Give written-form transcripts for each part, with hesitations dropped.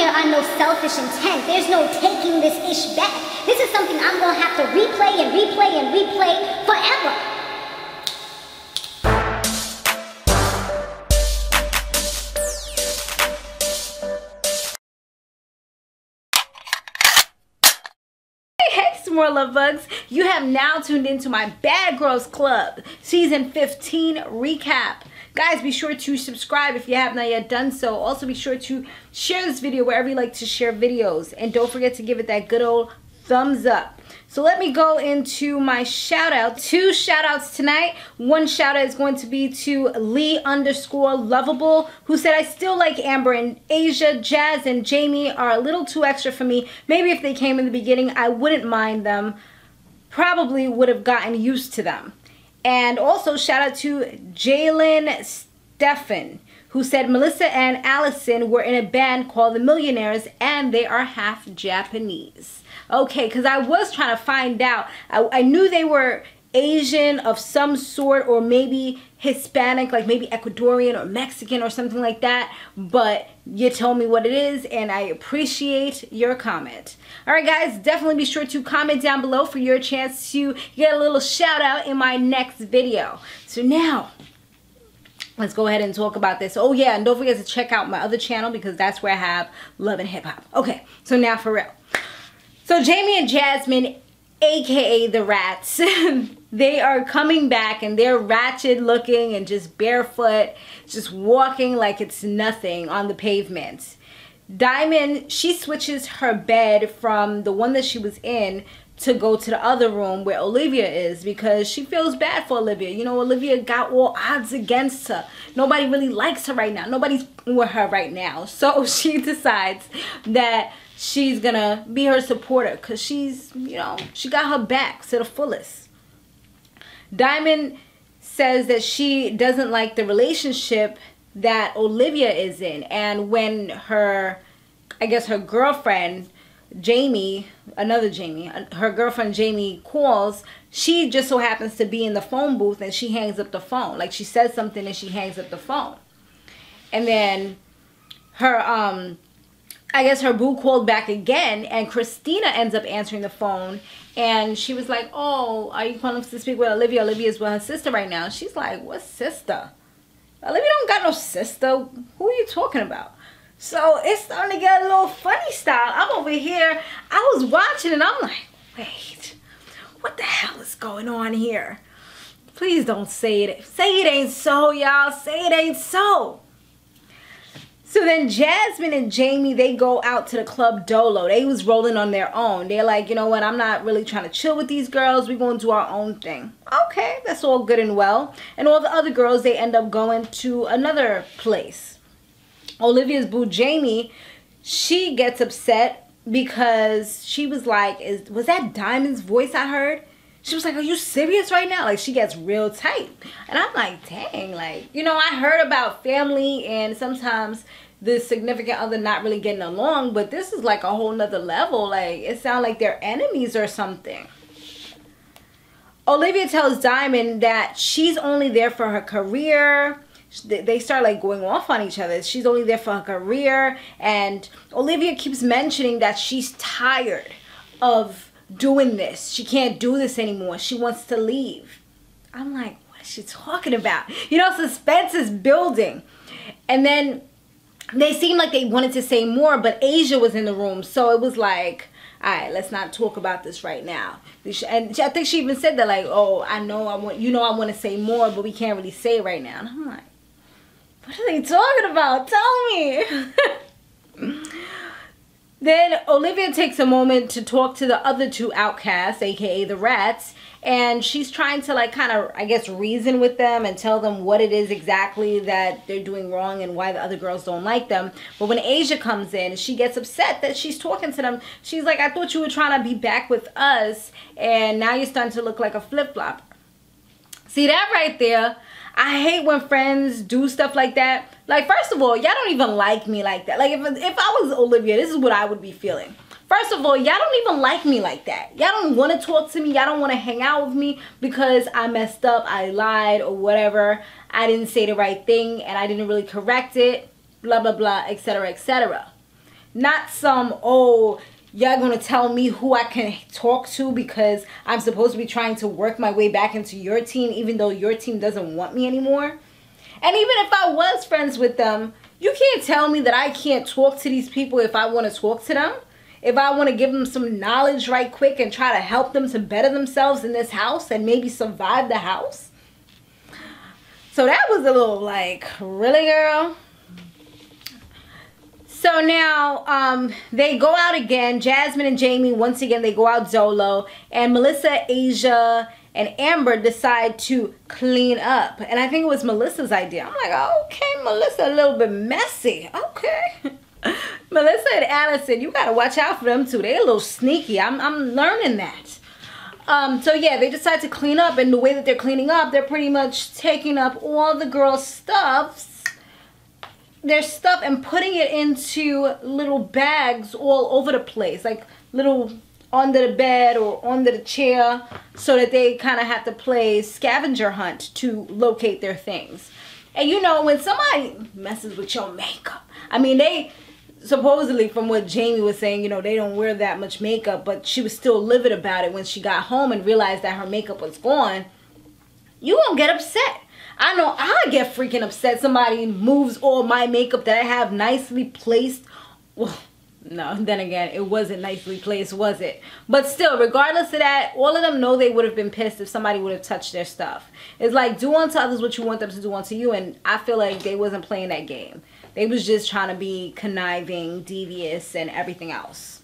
here on no selfish intent. There's no taking this ish back. This is something I'm gonna have to replay and replay and replay forever. Hey, Samore Love Bugs. You have now tuned into my Bad Girls Club Season 15 recap. Guys, be sure to subscribe if you have not yet done so. Also, be sure to share this video wherever you like to share videos. And don't forget to give it that good old thumbs up. So let me go into my shout out. 2 shout outs tonight. One shout out is going to be to Lee_lovable, who said, I still like Amber and Asia. Jazz and Jaimee are a little too extra for me. Maybe if they came in the beginning, I wouldn't mind them. Probably would have gotten used to them. And also shout out to Jalen Stephan, who said Melissa and Allison were in a band called the Millionaires and they are half Japanese. Okay, because I was trying to find out. I knew they were Asian of some sort, or maybe Hispanic, like maybe Ecuadorian or Mexican or something like that, but you told me what it is and I appreciate your comment. Alright guys, definitely be sure to comment down below for your chance to get a little shout out in my next video. So now, let's go ahead and talk about this. Oh yeah, and don't forget to check out my other channel because that's where I have Love and Hip Hop. Okay, so now for real. So Jaimee and Jasmine, aka the Rats, they are coming back and they're ratchet looking and just barefoot, just walking like it's nothing on the pavement. Diamond, she switches her bed from the one that she was in to go to the other room where Olivia is because she feels bad for Olivia. You know, Olivia got all odds against her. Nobody really likes her right now. Nobody's with her right now. So she decides that she's gonna be her supporter because she's, you know, she got her back to the fullest. Diamond says that she doesn't like the relationship that Olivia is in, and when her, I guess her girlfriend Jaimee, another Jaimee, her girlfriend Jaimee calls, she just so happens to be in the phone booth and she hangs up the phone. Like she says something and she hangs up the phone. And then her I guess her boo called back again and Kristina ends up answering the phone and she was like, oh, are you calling to speak with Olivia? Olivia's with her sister right now. She's like, what sister? Olivia don't got no sister. Who are you talking about? So it's starting to get a little funny style. I'm over here. I was watching and I'm like, wait, what the hell is going on here? Please don't say it. Say it ain't so, y'all. Say it ain't so. So then Jasmine and Jaimee, they go out to the club Dolo. They was rolling on their own. They're like, you know what, I'm not really trying to chill with these girls. We're going to do our own thing. Okay, that's all good and well. And all the other girls, they end up going to another place. Olivia's boo Jaimee, she gets upset because she was like, was that Diamond's voice I heard? She was like, are you serious right now? Like, she gets real tight. And I'm like, dang, like, you know, I heard about family and sometimes the significant other not really getting along, but this is like a whole nother level. Like, it sounds like they're enemies or something. Olivia tells Diamond that she's only there for her career. They start like going off on each other. She's only there for her career. And Olivia keeps mentioning that she's tired of doing this. She can't do this anymore. She wants to leave. I'm like, what is she talking about? You know, suspense is building. And then they seemed like they wanted to say more, but Asia was in the room. So it was like, all right, let's not talk about this right now. And I think she even said that, like, oh, I know I want, you know, I want to say more, but we can't really say it right now. And I'm like, what are they talking about? Tell me. Then Olivia takes a moment to talk to the other 2 outcasts, aka the Rats, and she's trying to like kind of, I guess, reason with them and tell them what it is exactly that they're doing wrong and why the other girls don't like them. But when Asia comes in, she gets upset that she's talking to them. She's like, I thought you were trying to be back with us and now you're starting to look like a flip-flop. See that right there? I hate when friends do stuff like that. Like, first of all, y'all don't even like me like that. Like, if I was Olivia, this is what I would be feeling. First of all, y'all don't even like me like that. Y'all don't want to talk to me. Y'all don't want to hang out with me because I messed up, I lied, or whatever. I didn't say the right thing, and I didn't really correct it, blah, blah, blah, etc., etc. Not some, oh, y'all gonna tell me who I can talk to because I'm supposed to be trying to work my way back into your team even though your team doesn't want me anymore. And even if I was friends with them, you can't tell me that I can't talk to these people if I want to talk to them. If I want to give them some knowledge right quick and try to help them to better themselves in this house and maybe survive the house. So that was a little like, really, girl? So now they go out again. Jasmine and Jaimee, once again, they go out dolo. And Melissa, Asia, and Amber decide to clean up. And I think it was Melissa's idea. I'm like, okay, Melissa, a little bit messy. Okay. Melissa and Allison, you got to watch out for them too. They're a little sneaky. I'm learning that. So yeah, they decide to clean up. And the way that they're cleaning up, they're pretty much taking up all the girls' their stuff and putting it into little bags all over the place, like little under the bed or under the chair, so that they kind of have to play scavenger hunt to locate their things. And you know, when somebody messes with your makeup, I mean, they supposedly, from what Jaimee was saying, you know, they don't wear that much makeup, but she was still livid about it when she got home and realized that her makeup was gone. You won't get upset. I know I get freaking upset. Somebody moves all my makeup that I have nicely placed. Well, no, then again, it wasn't nicely placed, was it? But still, regardless of that, all of them know they would have been pissed if somebody would have touched their stuff. It's like, do unto others what you want them to do unto you. And I feel like they wasn't playing that game. They was just trying to be conniving, devious, and everything else.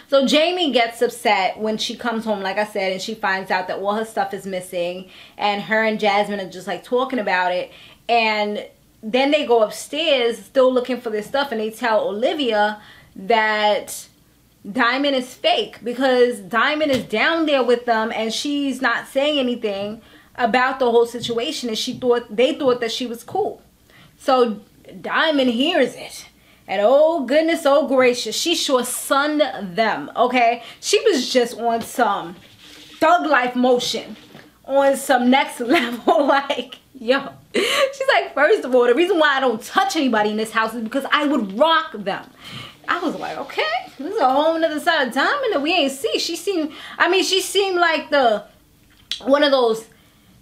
So Jaimee gets upset when she comes home, like I said, and she finds out that all her stuff is missing. And her and Jasmine are just like talking about it. And then they go upstairs still looking for their stuff, and they tell Olivia that Diamond is fake because Diamond is down there with them and she's not saying anything about the whole situation, and they thought that she was cool. So Diamond hears it. And oh goodness, oh gracious, she sure sunned them, okay? She was just on some thug life motion, on some next level, like, yo. She's like, first of all, the reason why I don't touch anybody in this house is because I would rock them. I was like, okay, this is a whole nother side of Diamond that we ain't see. She seemed like one of those,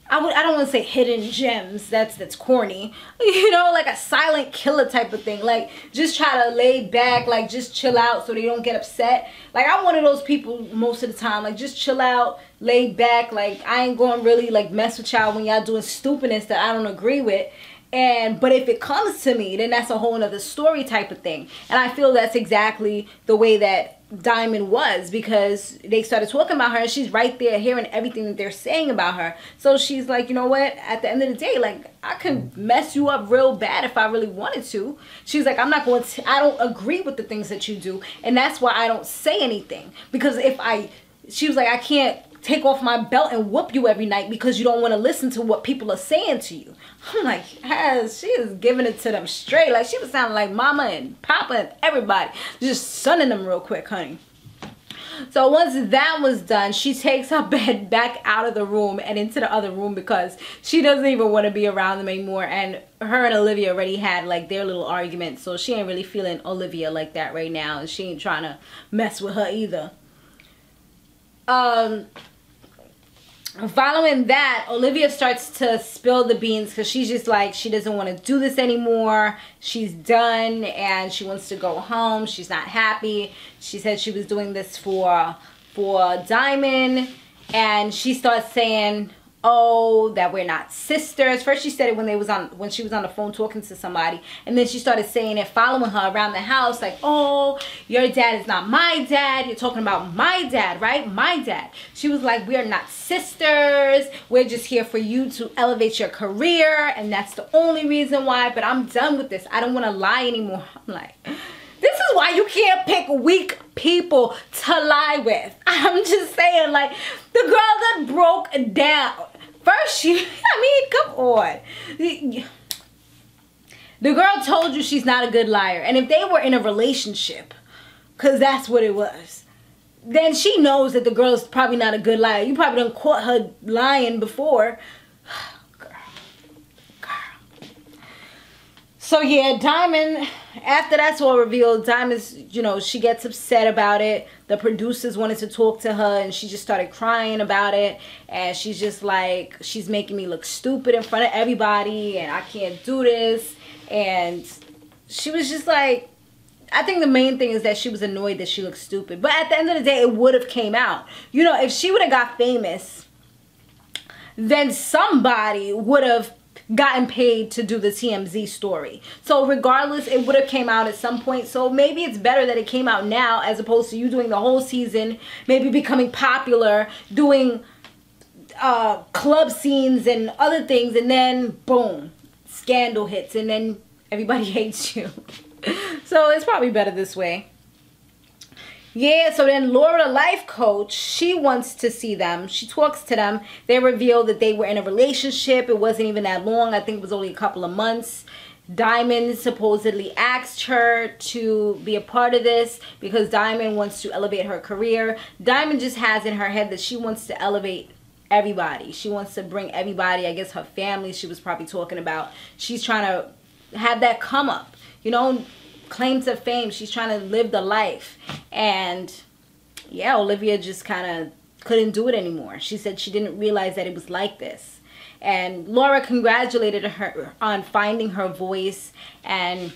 I don't want to say hidden gems, that's corny, you know, like a silent killer type of thing. Like, just try to lay back, like, just chill out so they don't get upset. Like, I'm one of those people most of the time, like, just chill out, lay back, like, I ain't going to really, like, mess with y'all when y'all doing stupidness that I don't agree with. But if it comes to me, then that's a whole nother story type of thing. And I feel that's exactly the way that Diamond was, because they started talking about her and she's right there hearing everything that they're saying about her. So she's like, you know what, at the end of the day, like, I can mess you up real bad if I really wanted to. She's like, I don't agree with the things that you do, and that's why I don't say anything. Because she was like, I can't take off my belt and whoop you every night because you don't want to listen to what people are saying to you. I'm like, she is giving it to them straight. Like, she was sounding like mama and papa and everybody, just sunning them real quick, honey. So once that was done, she takes her bed back out of the room and into the other room because she doesn't even want to be around them anymore. And her and Olivia already had like their little argument, so she ain't really feeling Olivia like that right now, and she ain't trying to mess with her either. Following that, Olivia starts to spill the beans because she's just like, she doesn't want to do this anymore. She's done and she wants to go home. She's not happy. She said she was doing this for Diamond, and she starts saying, oh, that we're not sisters. First she said it when she was on the phone talking to somebody, and then she started saying it, following her around the house, like, oh, your dad is not my dad. You're talking about my dad, right? My dad. She was like, we are not sisters. We're just here for you to elevate your career, and that's the only reason why, but I'm done with this. I don't want to lie anymore. I'm like, this is why you can't pick weak people to lie with. I'm just saying, like, the girl that broke down. First, come on. The girl told you she's not a good liar. And if they were in a relationship, because that's what it was, then she knows that the girl's probably not a good liar. You probably done caught her lying before. Girl. So yeah, Diamond, after that's all revealed, Diamond's, you know, she gets upset about it. The producers wanted to talk to her and she just started crying about it. And she's just like, she's making me look stupid in front of everybody and I can't do this. And she was just like, I think the main thing is that she was annoyed that she looked stupid. But at the end of the day, it would have came out. You know, if she would have got famous, then somebody would have gotten paid to do the TMZ story. So regardless, it would have came out at some point. So maybe it's better that it came out now as opposed to you doing the whole season, maybe becoming popular, doing club scenes and other things, and then boom, scandal hits and then everybody hates you. So it's probably better this way. Yeah, so then Laura, the life coach, she wants to see them. She talks to them. They reveal that they were in a relationship. It wasn't even that long. I think it was only a couple of months. Diamond supposedly asked her to be a part of this because Diamond wants to elevate her career. Diamond just has in her head that she wants to elevate everybody. She wants to bring everybody, I guess her family she was probably talking about. She's trying to have that come up, you know, claim to fame. She's trying to live the life. And yeah, Olivia just kind of couldn't do it anymore. She said she didn't realize that it was like this. And Laura congratulated her on finding her voice. And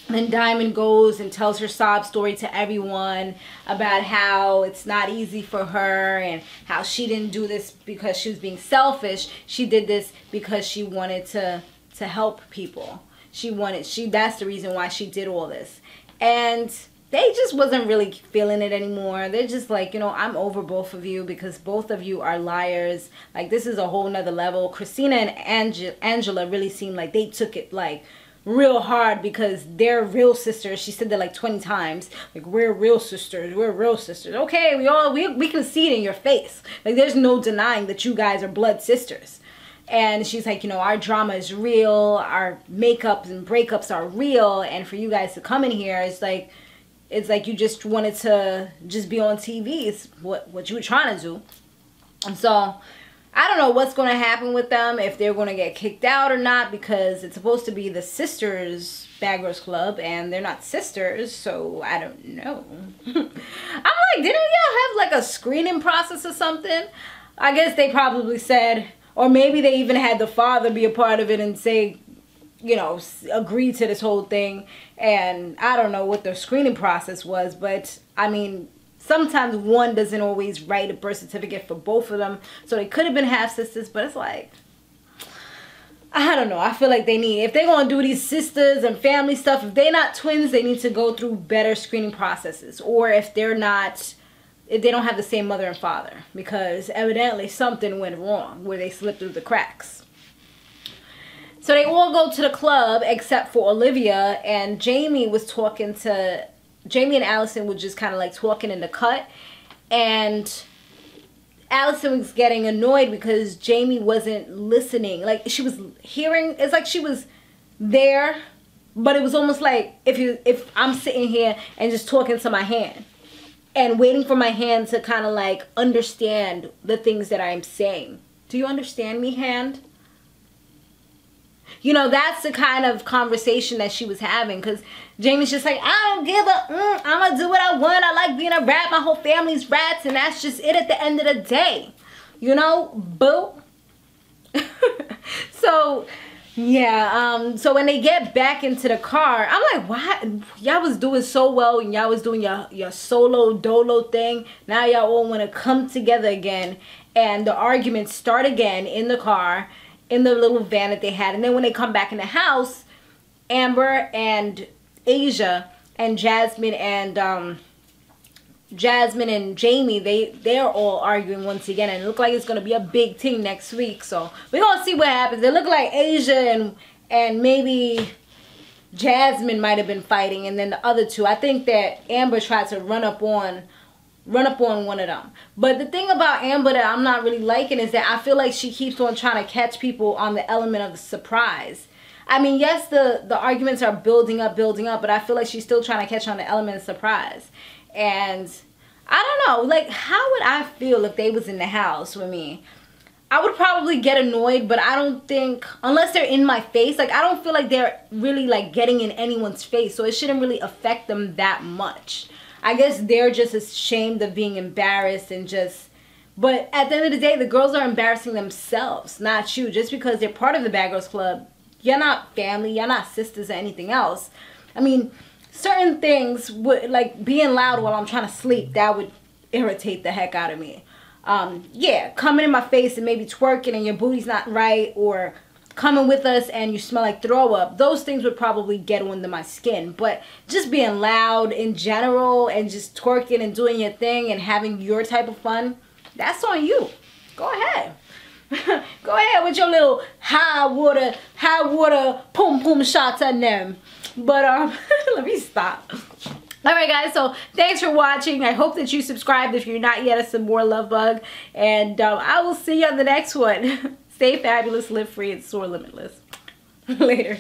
then Diamond goes and tells her sob story to everyone about how it's not easy for her and how she didn't do this because she was being selfish. She did this because she wanted to help people. That's the reason why she did all this. And they just wasn't really feeling it anymore. They're just like, you know, I'm over both of you because both of you are liars. Like, this is a whole nother level. Kristina and Angela really seemed like they took it like real hard because they're real sisters. She said that like 20 times. Like, we're real sisters. We're real sisters. Okay, we can see it in your face. Like, there's no denying that you guys are blood sisters. And she's like, you know, our drama is real, our makeups and breakups are real, and for you guys to come in here, it's like you just wanted to just be on TV. It's what you were trying to do. And so I don't know what's going to happen with them, if they're going to get kicked out or not, because it's supposed to be the sisters Bad Girls Club and they're not sisters, so I don't know. I'm like, didn't y'all have like a screening process or something? I guess they probably said, or maybe they even had the father be a part of it and say, you know, agree to this whole thing. And I don't know what their screening process was, but I mean, sometimes one doesn't always write a birth certificate for both of them. So they could have been half sisters, but it's like, I don't know. I feel like they need, if they're going to do these sisters and family stuff, if they're not twins, they need to go through better screening processes. Or if they're not, if they don't have the same mother and father, because evidently something went wrong where they slipped through the cracks. So they all go to the club except for Olivia, and Jaimee was talking to, Jaimee and Allison were just kind of like talking in the cut, and Allison was getting annoyed because Jaimee wasn't listening. Like, she was hearing, it's like she was there, but it was almost like if I'm sitting here and just talking to my hand and waiting for my hand to kind of like understand the things that I'm saying. Do you understand me, hand? You know, that's the kind of conversation that she was having, because Jaime's just like, I don't give a, I'm going to do what I want. I like being a rat. My whole family's rats, and that's just it at the end of the day. You know, boo. So, yeah, so when they get back into the car, I'm like, what? Y'all was doing so well, and y'all was doing your solo dolo thing. Now y'all all want to come together again, and the arguments start again in the car, in the little van that they had. And then when they come back in the house, Amber and Asia and Jasmine and Jaimee, they're all arguing once again, and it looks like it's gonna be a big thing next week. So we're gonna see what happens. It looked like Asia and maybe Jasmine might have been fighting, and then the other two, I think that Amber tried to run up on one of them. But the thing about Amber that I'm not really liking is that I feel like she keeps on trying to catch people on the element of the surprise. I mean, yes, the arguments are building up, but I feel like she's still trying to catch on the element of surprise. And I don't know, like, how would I feel if they was in the house with me? I would probably get annoyed, but I don't think, unless they're in my face, like I don't feel like they're really like getting in anyone's face, so it shouldn't really affect them that much. I guess they're just ashamed of being embarrassed and just, but at the end of the day, the girls are embarrassing themselves, not you. Just because they're part of the Bad Girls Club, you're not family, you're not sisters or anything else. I mean, certain things would, like being loud while I'm trying to sleep, that would irritate the heck out of me. Yeah, coming in my face and maybe twerking and your booty's not right, or coming with us and you smell like throw up, those things would probably get under my skin. But just being loud in general and just twerking and doing your thing and having your type of fun, that's on you. Go ahead. Go ahead with your little high water pum pum shots on them. But let me stop. Alright guys, so thanks for watching. I hope that you subscribed if you're not yet a Samore Love Bug. And I will see you on the next one. Stay fabulous, live free, and soar limitless. Later.